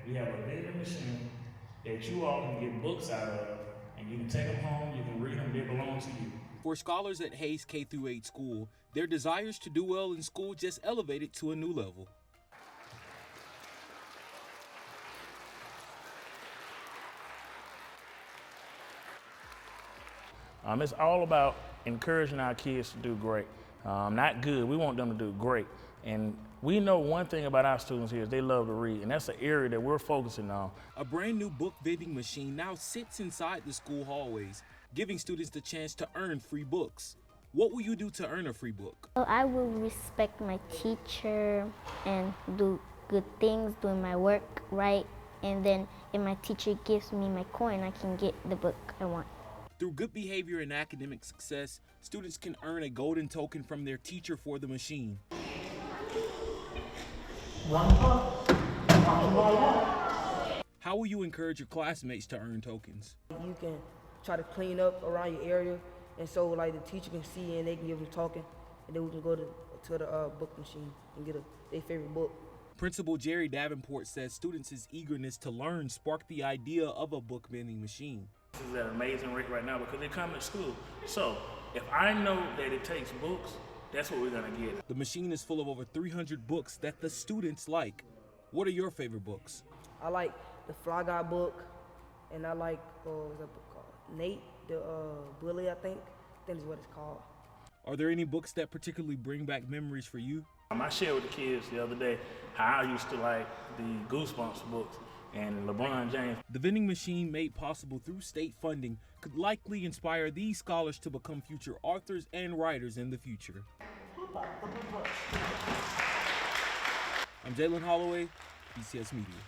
we have a vending machine that you all can get books out of, and you can take them home, you can read them, they belong to you. For scholars at Hayes K-8 school, their desires to do well in school just elevated to a new level. It's all about encouraging our kids to do great. Not good, we want them to do great. And we know one thing about our students here is they love to read, and that's an area that we're focusing on. A brand new book vending machine now sits inside the school hallways, giving students the chance to earn free books. What will you do to earn a free book? Well, I will respect my teacher and do good things, doing my work right, and then if my teacher gives me my coin, I can get the book I want. Through good behavior and academic success, students can earn a golden token from their teacher for the machine. How will you encourage your classmates to earn tokens? You can try to clean up around your area, and so like the teacher can see and they can give them token, and then we can go to the book machine and get their favorite book. Principal Jerry Davenport says students' eagerness to learn sparked the idea of a book vending machine. This is at an amazing rate right now because they're coming to school. So if I know that it takes books, that's what we're gonna get. The machine is full of over 300 books that the students like. What are your favorite books? I like the Fly Guy book, and I like, what's that book called? Nate, the Bully, I think is what it's called. Are there any books that particularly bring back memories for you? I shared with the kids the other day how I used to like the Goosebumps books and LeBron James. The vending machine, made possible through state funding, could likely inspire these scholars to become future authors and writers in the future. I'm Jalen Holloway, BCS Media.